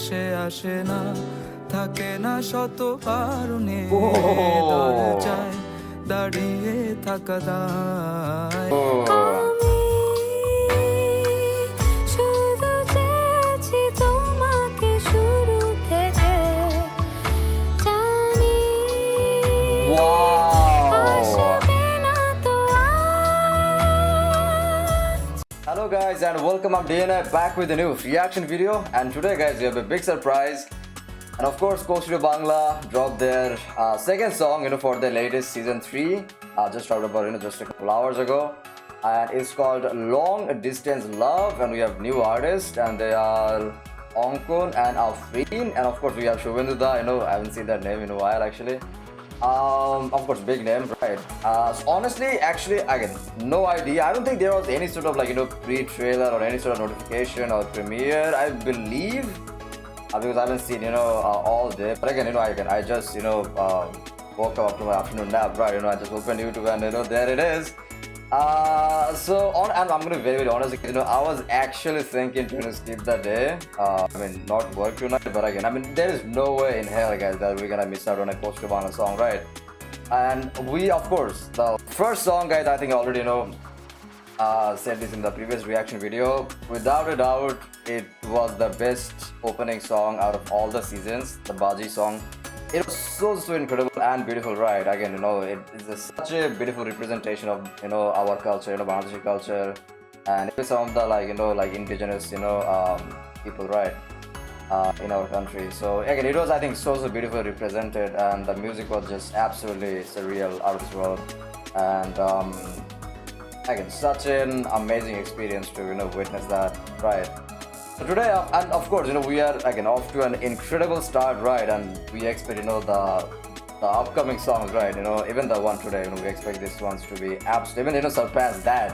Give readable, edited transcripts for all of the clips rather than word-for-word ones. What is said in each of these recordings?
সে আসে না থাকে না শত কারণে দরজায় দাঁড়িয়ে থাকা দায় আমি শুধু চেয়েছি তোমাকে শুরু থেকে জানি আসবে না তো Hello guys and welcome. I'm DNA back with a new reaction video, and today guys we have a big surprise. And of course Coach to Bangla dropped their second song for the latest season 3 just out about just a couple hours ago, and it's called Long Distance Love, and we have new artists and they are Ankan and Afrin, and of course we have Shubhenduda. I haven't seen that name in a while actually. Of course, big name, right? So honestly, actually, again, no idea. I don't think there was any sort of pre-trailer or any sort of notification or premiere. I believe because I haven't seen all day. But again, I just woke up after my afternoon nap, right? I just opened YouTube and there it is. And I'm gonna be very, very honest. I was actually thinking to skip the day. Not work tonight, but again, there is no way in hell, guys, that we're gonna miss out on a Coach to Bangla song, right? And we, of course, the first song, guys, I think I already said this in the previous reaction video. Without a doubt, it was the best opening song out of all the seasons. The Baji song. It was so incredible and beautiful, right? Again, it is such a beautiful representation of our culture, Bangladeshi culture, and even some of the indigenous people, right, in our country. So again, it was, I think, so beautifully represented, and the music was just absolutely surreal, out of this world, and again, such an amazing experience to witness that, right? So today, and of course, we are again off to an incredible start, right? And we expect, the upcoming songs, right? Even the one today, we expect these ones to be absolutely, even surpass that,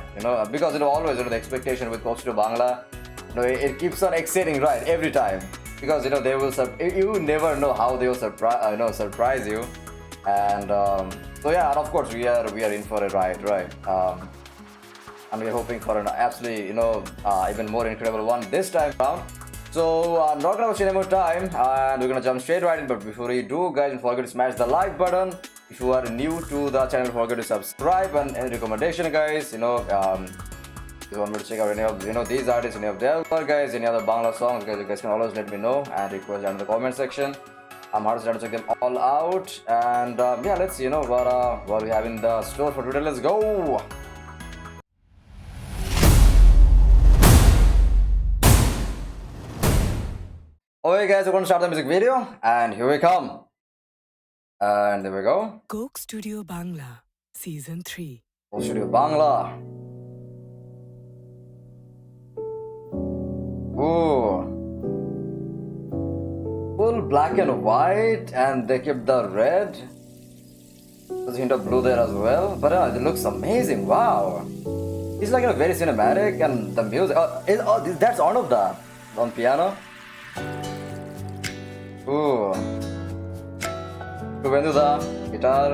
because always, the expectation with Coach to Bangla, it keeps on exceeding, right, every time, because they will you never know how they will surprise you, and so yeah, and of course we are in for a ride, right? And we're hoping for an absolutely, even more incredible one this time around. So I'm not gonna waste any more time, and we're gonna jump straight right in. But before we do, guys, don't forget to smash the like button. If you are new to the channel, don't forget to subscribe. And any recommendation, guys, if you want me to check out any of these artists, any of their work, guys, any other Bangla songs, guys, you guys can always let me know and request down in the comment section. I'm hard to check them all out, and yeah, let's see what we have in the store for today. Let's go. Okay guys, we're going to start the music video, and here we come. And there we go. Coke Studio Bangla, Season 3. Coke Studio Bangla. Ooh. Full black and white, and they kept the red. There's a hint of blue there as well. But it looks amazing, wow. It's like very cinematic, and the music, that's Arnavda on piano. Ooh. Shubhenduda, guitar.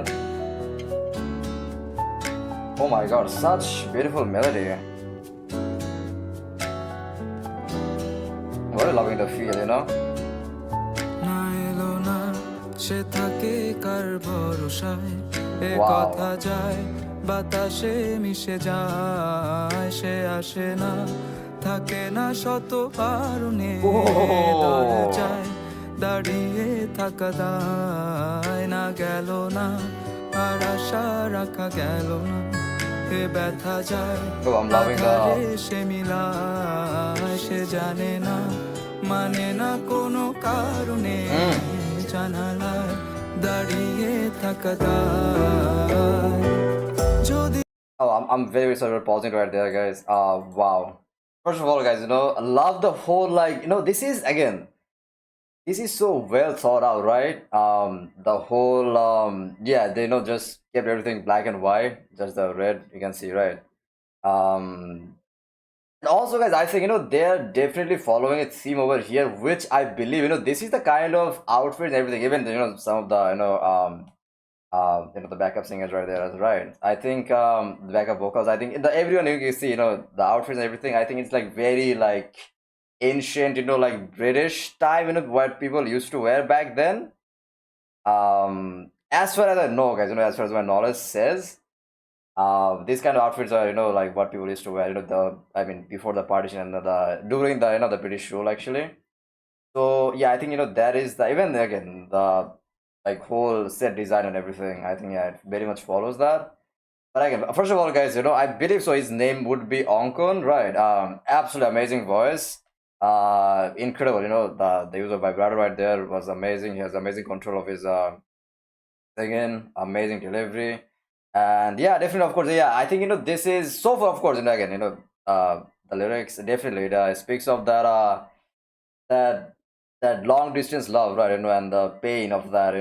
Oh my god, such beautiful melody. I'm really loving the feel, সে থাকে কার ভরসায় এ কথা যায় বাতাসে মিশে যায় সে আসে না থাকে না শত কারণে দরজায় দাঁড়িয়ে থাকা দায় না গেল না আর আশা রাখা গেল না এ ব্যথা যায় আধারে সে মিলায় সে জানে না মানে না কোনো কারণে জানালায় দাঁড়িয়ে থাকা দায় যদি I'm very sorry for pausing right there, guys. Wow. First of all, guys, I love the whole this is again. This is so well thought out, right? The whole yeah, they just kept everything black and white, just the red you can see, right? And also, guys, I think they're definitely following a theme over here, which I believe this is the kind of outfit and everything. Even some of the the backup singers right there, right? I think the backup vocals. I think everyone you see the outfits and everything. I think it's very ancient, like British time, what people used to wear back then. As far as I know, guys, as far as my knowledge says, these kind of outfits are, like what people used to wear, before the partition and during the, the British rule, actually. So yeah, I think, that is the, even again, the like whole set design and everything, I think, yeah, it very much follows that. But again, first of all, guys, I believe so his name would be Ankan, right? Absolutely amazing voice. Incredible, the use of vibrato right there was amazing. He has amazing control of his singing, amazing delivery. And yeah, definitely, of course, yeah, I think, this is so far, of course, again, the lyrics definitely it speaks of that that long distance love, right? And the pain of that,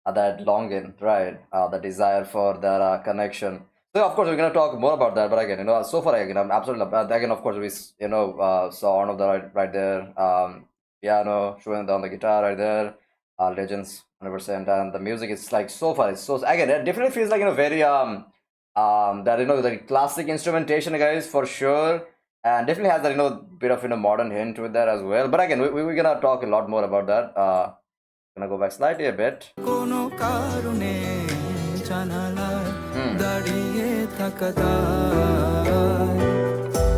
that longing, right? The desire for that connection. So of course we're gonna talk more about that. But again, so far again, I'm absolutely again, of course, we saw one of the right there, piano showing down the guitar right there, legends 100%, and the music is like so far it's so again it definitely feels like very that the classic instrumentation, guys, for sure. And definitely has that bit of modern hint with that as well. But again, we're gonna talk a lot more about that. Gonna go back slightly a bit. কোনো কারণে জানালায় দাঁড়িয়ে থাকা দায়।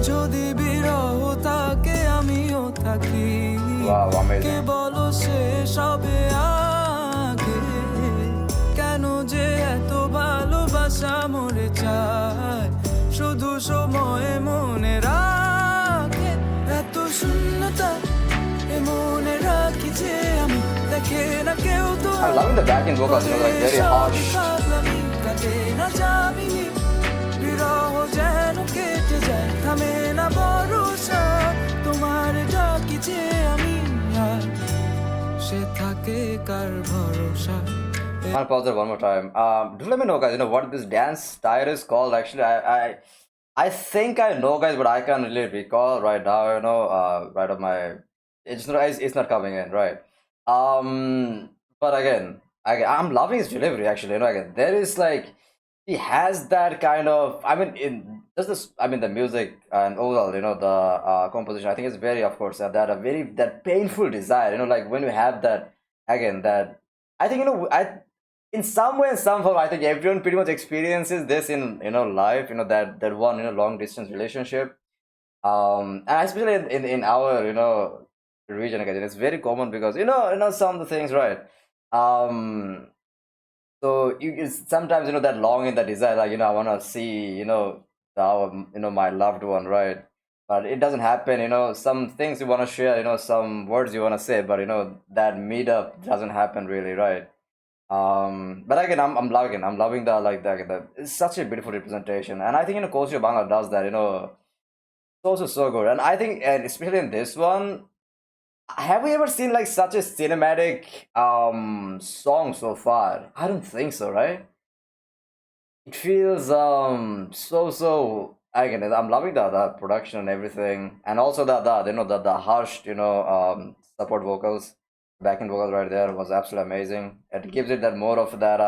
যদি বিরহ থাকে আমিও থাকি। Wow, কে amazing. বলো শেষ হবে আগে? কেন যে এত ভালোবাসা মরে যায়? শুধু সময় মনে রাখে এত শূন্যতা এ মনে রাখি যে আমি দেখে না কেউ তো I'm loving the backing vocals, like very harsh. পাগলামি কাটে না যাবিনি বিরহ যেন কেটে যায় থামে না ভরসা তোমার ডাকি যে আমি আর সে থাকে কার ভরসা I'll pause it one more time. Do let me know, guys, what this dance style is called. Actually, I think I know, guys, but I can't really recall right now. Right of my, it's not coming in, right? But again, I'm loving his delivery. Actually, again, there is like he has that kind of. I mean, in just this. I mean, the music and overall, the composition. I think it's very, of course, that painful desire. Like when you have that again, that I think in some way, in some form, I think everyone pretty much experiences this in life. That one long distance relationship. And especially in our region, again, it's very common because some of the things, right? So it's sometimes that longing, that desire, like I want to see my loved one, right? But it doesn't happen. Some things you want to share, some words you want to say, but that meetup doesn't happen really, right? But again, I'm loving the like that. It's such a beautiful representation, and I think Coastal Bangla does that. It's also so good, and I think, and especially in this one, have we ever seen like such a cinematic song so far? I don't think so, right? It feels so again. I'm loving the production and everything, and also the hushed support vocals. Backing vocals right there was absolutely amazing. It gives it that more of that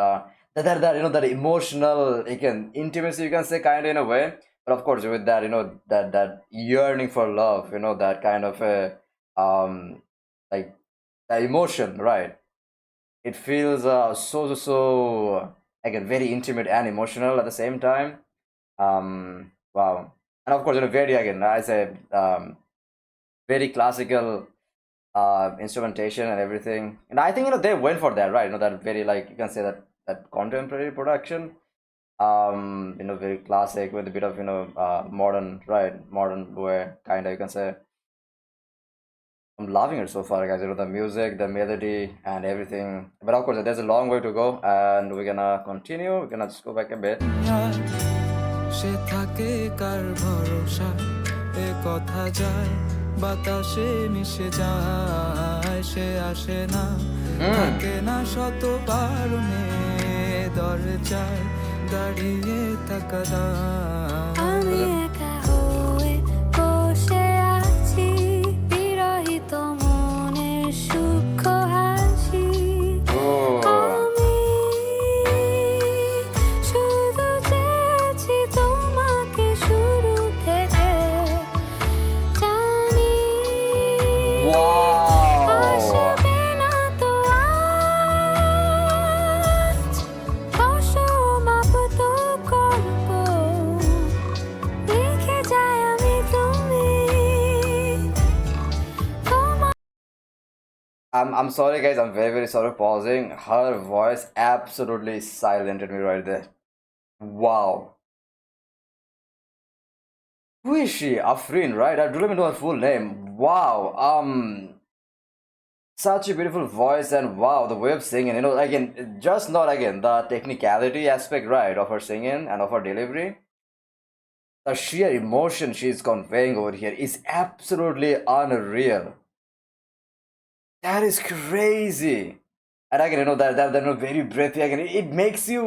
that emotional, again, intimacy, you can say, kind of, in a way. But of course, with that that yearning for love, that kind of a like the emotion, right? It feels so again very intimate and emotional at the same time. Wow. And of course, very, again, I say very classical instrumentation and everything. And I think they went for that, right? That very, like, you can say that contemporary production, very classic with a bit of modern, right? Modern way, kind of, you can say. I'm loving it so far, guys. The music, the melody, and everything. But of course, there's a long way to go, and we're gonna continue. We're gonna just go back a bit. সে থাকে কার ভরসা এ কথা যায় বাতাসে মিশে যায় সে আসে না থাকে না শত কারণে দরজায় দাঁড়িয়ে থাকা আমি একা হয়ে বসে আছি বিরহিত মনের সূক্ষ্ম হাসি আমি শুধু চেয়েছি তোমাকে শুরু থেকে জানি I'm sorry guys, I'm very very sorry pausing. Her voice absolutely silented me right there. Wow. Who is she? Afrin, right? I don't even know her full name. Wow. Such a beautiful voice, and wow, the way of singing, again, just not again the technicality aspect, right, of her singing and of her delivery. The sheer emotion she's conveying over here is absolutely unreal. That is crazy. And again, that very breathy. Again, it makes you.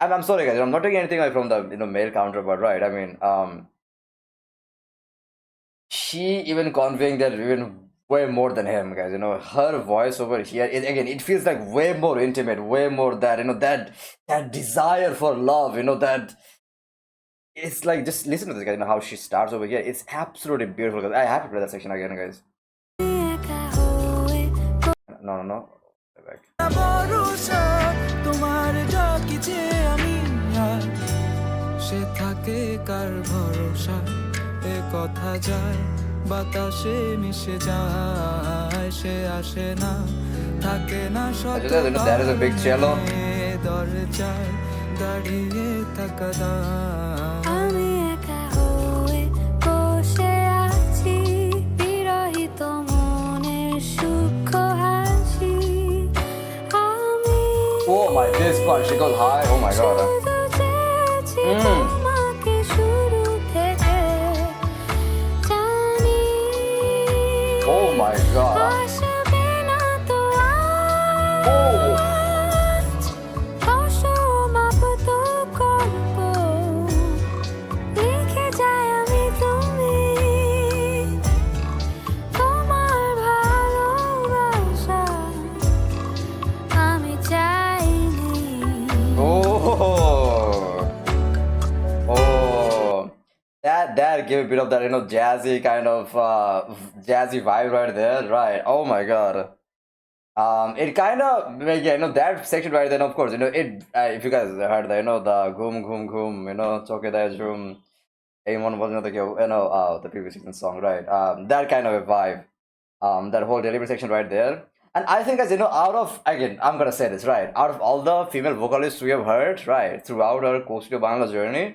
I'm sorry, guys. I'm not taking anything away from the male counterpart, right? I mean, she even conveying that even way more than him, guys. Her voice over here. Again, it feels like way more intimate, way more that that desire for love. That it's like just listen to this, guys. How she starts over here. It's absolutely beautiful. Guys. I have to play that section again, guys. No. Back. ভরসা তোমার ডাকি যে আমি আর সে থাকে কার ভরসা এ কথা যায় বাতাসে মিশে যায় সে আসে না থাকে না I just said, that is a big cello. দরজায় দাঁড়িয়ে থাকা দায় আমি একা হয়ে বসে আছি বিরহিত মনের সূক্ষ্ম হাসি আমি Oh my, this part, she goes high. Oh my god. শুধু চেয়েছি তোমাকে শুরু থেকে জানি Oh my god. আসবে না তো Oh. আজ অসমাপ্ত গল্প লিখে যাই আমি তুমি তোমার ভালোবাসা আমি চাইনি Oh. That gave a bit of that, jazzy kind of jazzy vibe right there, right? Oh my god. It kind of, yeah, that section right then, of course, it. If you guys heard that, the goom goom goom, Chokedai's room, anyone was the previous season song, right? That kind of a vibe. That whole delivery section right there. And I think, as out of, again, I'm gonna say this, right? Out of all the female vocalists we have heard, right, throughout our Coastal Bangla journey,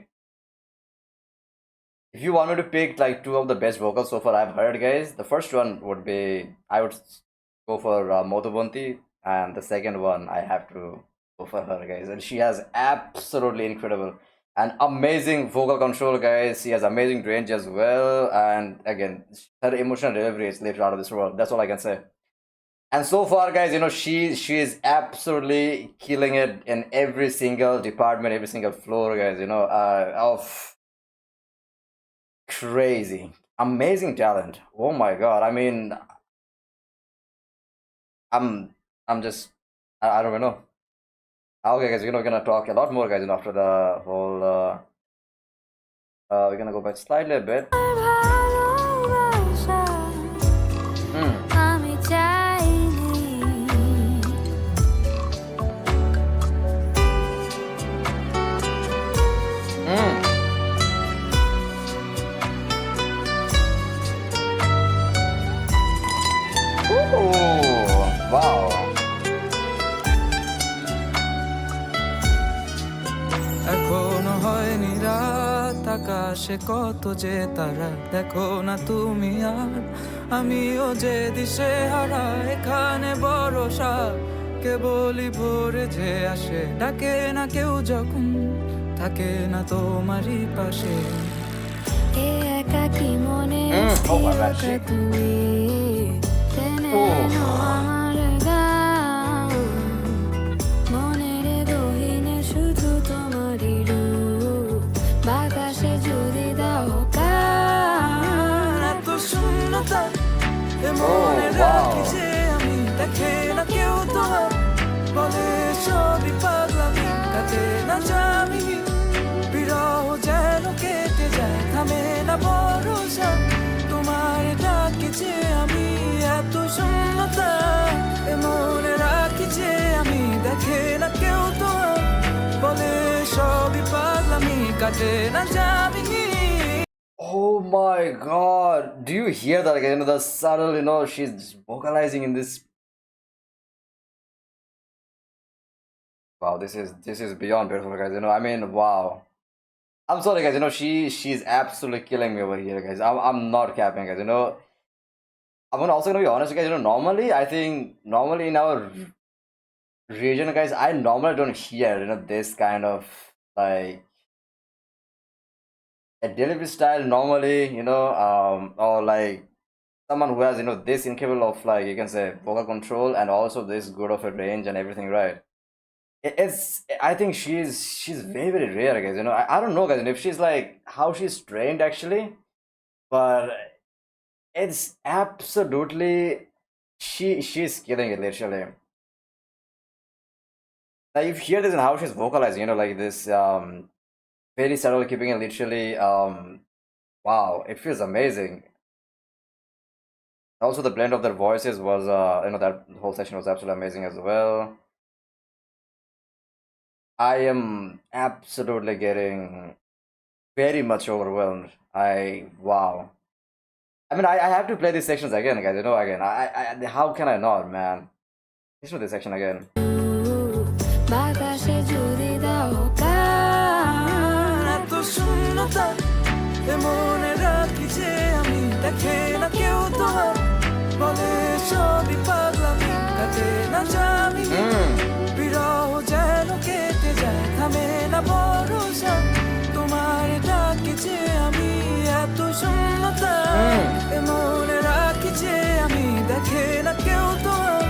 if you want me to pick like two of the best vocals so far I've heard, guys, the first one would be, I would go for Motobanti, and the second one I have to go for her, guys. And she has absolutely incredible and amazing vocal control, guys. She has amazing range as well, and again, her emotional delivery is literally out of this world. That's all I can say. And so far, guys, she is absolutely killing it in every single department, every single floor, guys. Of crazy, amazing talent. Oh my god! I mean, I'm just, I don't even know. Okay, guys, we're gonna talk a lot more, guys, after the whole. We're gonna go back slightly a bit. ভালোবাসা আমি চাইনি Ooh, wow. এখনো হয়নি রাত আকাশে কত যে তারা দেখো না তুমি আর আমিও যে দিশে হারা এখানে ভরসা কেবলই ভোরে যে আসে ডাকে না কেউ যখন থাকে না তোমারই পাশে এ একাকী মনে oh my God, স্থিরতা shit. তুমি টেনে নাও আমার গান মনের গহীনে শুধু তোমারই রূপ বাতাসে যদি দাও কান এত শূন্যতা এ মনে wow. রাখি যে আমি দেখে না কেউ তোমার বলে সবই পাগলামি কাটে না যামিনী বিরহ যেন কেটে যায় থামে না ভরসা তোমার ডাকি যে আমি এত শূন্যতা এ মনে রাখি যে আমি দেখে না কেউ তোমার বলে সবই পাগলামি কাটে না Jamini Oh my god, do you hear that again? The subtle, she's vocalizing in this Wow, this is beyond beautiful, guys. I mean, wow. I'm sorry, guys. She's absolutely killing me over here, guys. I'm not capping, guys. I'm also gonna be honest, guys. Normally, I think normally in our region, guys, I normally don't hear this kind of like a delivery style normally, or like someone who has this incapable of, like, you can say, vocal control and also this good of a range and everything, right? It's I think she's very very rare, guys. I don't know, guys, if she's like how she's trained actually, but it's absolutely she's killing it literally. Like if you hear this and how she's vocalizing, like this very subtle, keeping it literally wow, it feels amazing. Also the blend of their voices was that whole section was absolutely amazing as well. I am absolutely getting very much overwhelmed. Wow. I mean, I have to play these sections again, guys. Again. How can I not, man? Listen to this section again. বাতাসে যদি দাও কান এত শূন্যতা মনে রাখি যে আমি দেখে না কেউ তোমার বলে সবই পাগলামি কাটে না জানি বিরহ যেন কেটে যায় থামে না ভরসা তোমার ডাকি যে আমি এত শূন্যতা মনে রাখি যে আমি দেখে না কেউ তোমার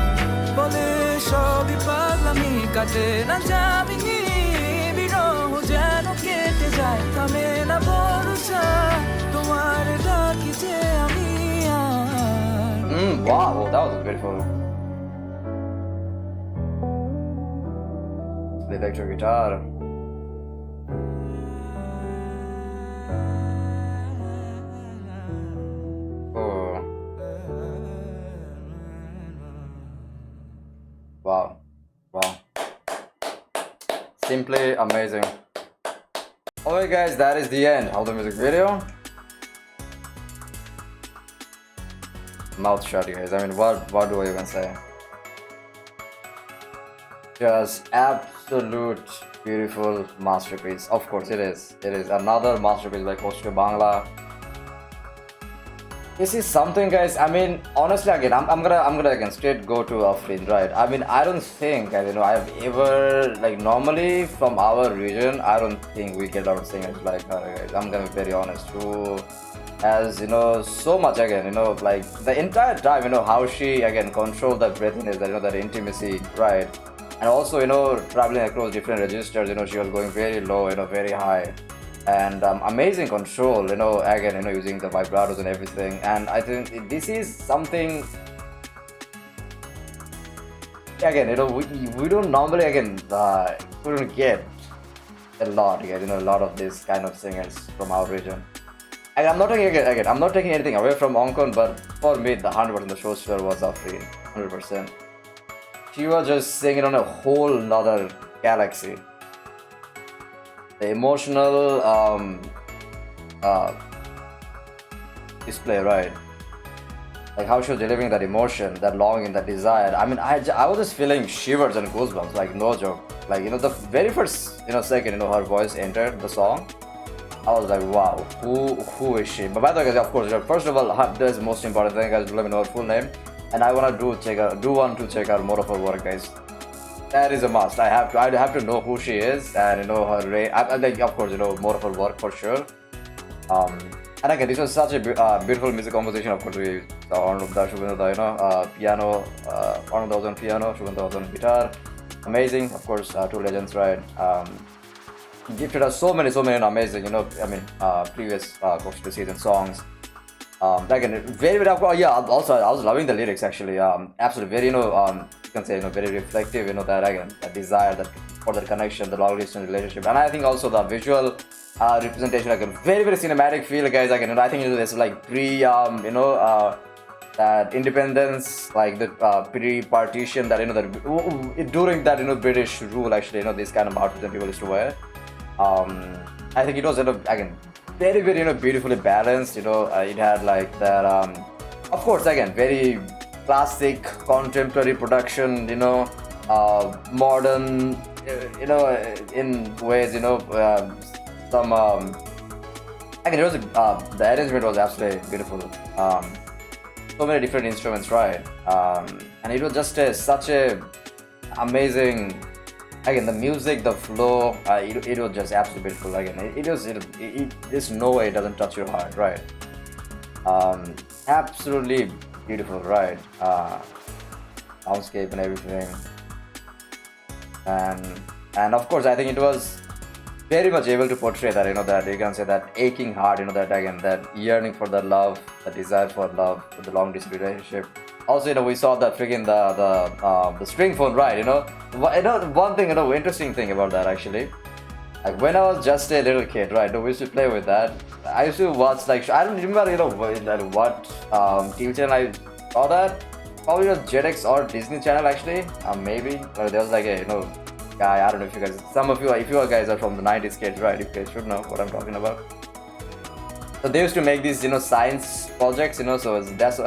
বলে সবই পাগলামি কাটে না যাবি বিরহ যেন কেটে যায় থামে না ভরসা তোমার ডাকি যে আমি Wow, that was beautiful. The electric guitar. Oh. Wow. Wow. Simply amazing. Alright guys, that is the end of the music video. Mouth shut, guys. I mean, what do I even say? Just absolute beautiful masterpiece. Of course it is. It is another masterpiece by Costa Bangla. This is something, guys. I mean, honestly, again, I'm gonna again straight go to Afrin, right? I mean, I don't think, guys, I've ever, like, normally from our region, I don't think we get out singers like her, guys. I'm gonna be very honest. Who has so much, again, like the entire time, how she again controlled that breathiness, that intimacy, right? And also, traveling across different registers, she was going very low, very high, and amazing control, again, using the vibratos and everything. And I think this is something, again, we don't normally, again, couldn't get a lot, again, a lot of these kind of singers from our region. And I'm not taking anything away from Ankan, but for me, the 100% the showstopper was Afrin, 100%. She was just singing on a whole nother galaxy. The emotional display, right? Like how she was delivering that emotion, that longing, that desire. I mean, I was just feeling shivers and goosebumps, like no joke. Like, the very first, second, her voice entered the song, I was like, wow, who is she? But by the way, guys, of course, first of all, there's the most important thing, guys, let me know her full name. And I want to check out more of her work, guys. That is a must. I have to know who she is and her rate. Like, of course, more of her work for sure. And again, this was such a beautiful music composition. Of course, we used Shubhendra, piano. Arnold was on piano, Shubhendra was on guitar. Amazing, of course, two legends, right? Gifted us so many amazing, previous Coach the Season songs. Again, very, very, yeah, also I was loving the lyrics actually. Absolutely, very, you can say, very reflective, that again, that desire, that for the connection, the long distance relationship. And I think also the visual representation, again, very, very cinematic feel, guys. Again, I think this is like that independence, like the pre-partition, that that during that British rule, actually, this kind of outfits that people used to wear. I think it was again very, very beautifully balanced. It had like that. Of course, again, very classic contemporary production. modern, in ways, some. Again, it was the arrangement was absolutely beautiful. So many different instruments, right? And it was just such a amazing. Again, the music, the flow, it was just absolutely beautiful. Again, there's no way it doesn't touch your heart, right? Absolutely beautiful, right? Soundscape and everything, and of course, I think it was very much able to portray that, that you can say that aching heart, that again, that yearning for the love, the desire for love, for the long distance relationship. Also, we saw that freaking the string phone, right? One thing, interesting thing about that actually. Like when I was just a little kid, right? We used to play with that. I used to watch I don't remember, what TV channel I saw that. Probably was Jetix or Disney Channel actually. Maybe. Or there was like a guy. I don't know if you guys, some of you, if you guys are from the 90s kids, right? You guys should know what I'm talking about. So they used to make these, science projects, so that's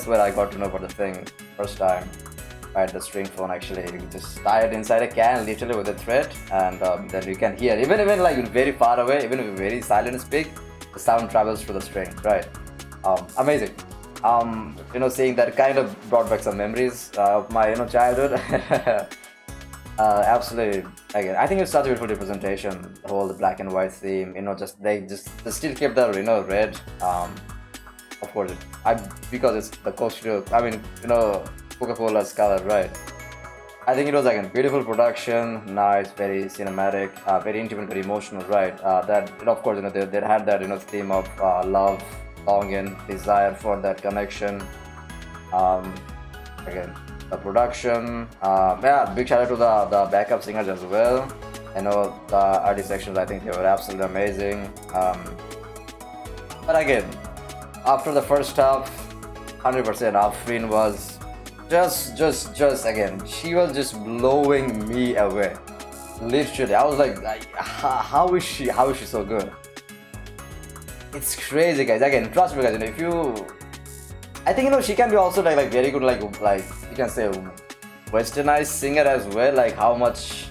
where I got to know about the thing first time. Right, the string phone actually, you just tie it inside a can literally with a thread, and then you can hear, even like very far away, even if you're very silent speak, the sound travels through the string, right? Amazing. Seeing that kind of brought back some memories of my, childhood. Absolutely. Again, I think it's such a beautiful representation. The whole black and white theme. They still kept the red. Of course, because it's the costume. I mean, Coca-Cola's color, right? I think it was again beautiful production, nice, very cinematic, very intimate, very emotional, right? That of course, they had that theme of love, longing, desire for that connection. Again, the production, big shout out to the backup singers as well. The artist sections, I think they were absolutely amazing. But again, after the first half, 100% Afrin was just again, she was just blowing me away. Literally, I was like, how is she so good? It's crazy, guys. Again, trust me, guys. If you, I think she can be also like very good, like you can say westernized singer as well. Like how much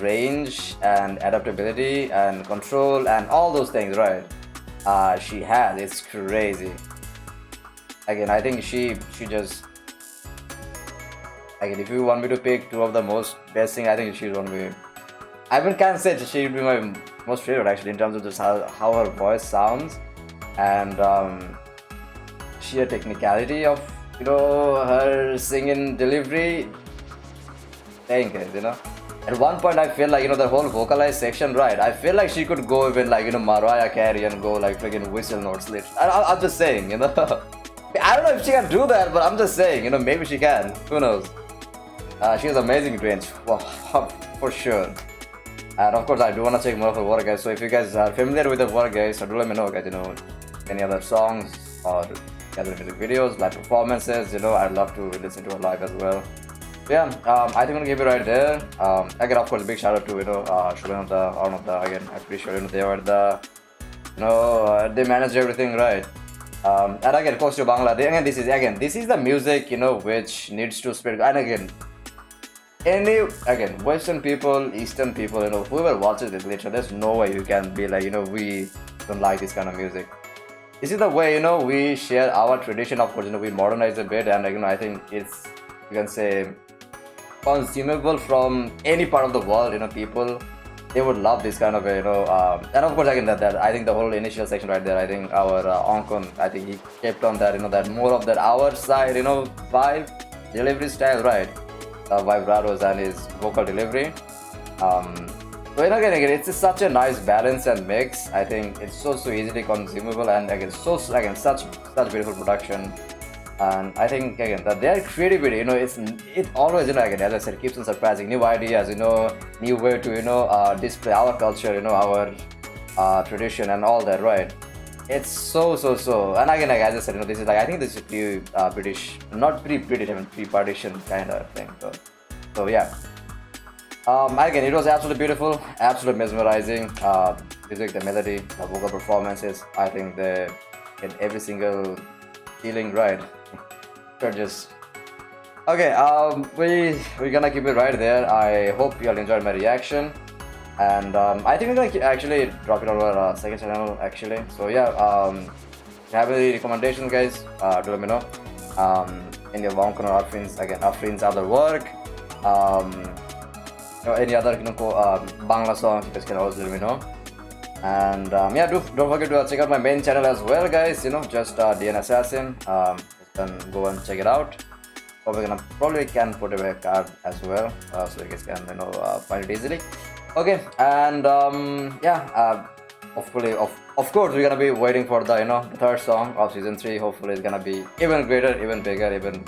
range and adaptability and control and all those things, right? She has. It's crazy. Again, I think she just. Again, if you want me to pick two of the most best thing, I think she's one of me. I can't say she would be my most favorite actually in terms of just how her voice sounds and sheer technicality of her singing delivery. Thank you. At one point I feel like the whole vocalized section, right? I feel like she could go even like Mariah Carey and go like freaking whistle notes. I'm just saying, I don't know if she can do that, but I'm just saying, maybe she can. Who knows? She has amazing range, for sure. And of course, I do want to check more of her work, guys. So if you guys are familiar with the work, guys, so do let me know, guys. Any other songs or other music videos, live performances. I'd love to listen to her live as well. Yeah, I think I'm gonna give it right there. Again, of course, a big shout out to Shubham again. I'm pretty sure they were they managed everything right. And again, close to Bangla. This is the music which needs to spread. And again, Western people, Eastern people, whoever watches this literature, there's no way you can be like, we don't like this kind of music. This is the way, we share our tradition. Of course, we modernize a bit, and I think it's, you can say, consumable from any part of the world. People, they would love this kind of, and of course, again, that I think the whole initial section right there, I think our Ankan, I think he kept on that, that more of that our side, vibe, delivery style, right? Vibratos and his vocal delivery. So again, it's just such a nice balance and mix. I think it's so easily consumable, and again, such beautiful production. And I think again that their creativity, it always, again, as I said, keeps on surprising. New ideas, new way to display our culture, our tradition and all that, right? It's so. And again, like, as I said, this is like, I think this is British, not pre-British, I mean pre-partition kind of thing. So yeah. Again, it was absolutely beautiful, absolutely mesmerizing. Music, the melody, the vocal performances. I think they get every single feeling right. They're just Okay, we're gonna keep it right there. I hope you all enjoyed my reaction, and I think we're gonna actually drop it on our second channel actually. So yeah, if you have any recommendations, guys, do let me know. In your Ankan or Afrin's other work, or any other Bangla songs, you guys can always let me know. And yeah, don't forget to check out my main channel as well, guys. Just DNAssassin. You can go and check it out. Probably can put a card as well, so you guys can find it easily. Okay, and yeah, hopefully, of course, we're gonna be waiting for the the third song of season 3. Hopefully, it's gonna be even greater, even bigger, even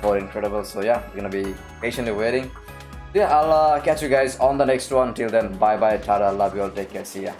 more incredible. So yeah, we're gonna be patiently waiting. Yeah, I'll catch you guys on the next one. Till then, bye bye, tada, love you all, take care, see ya.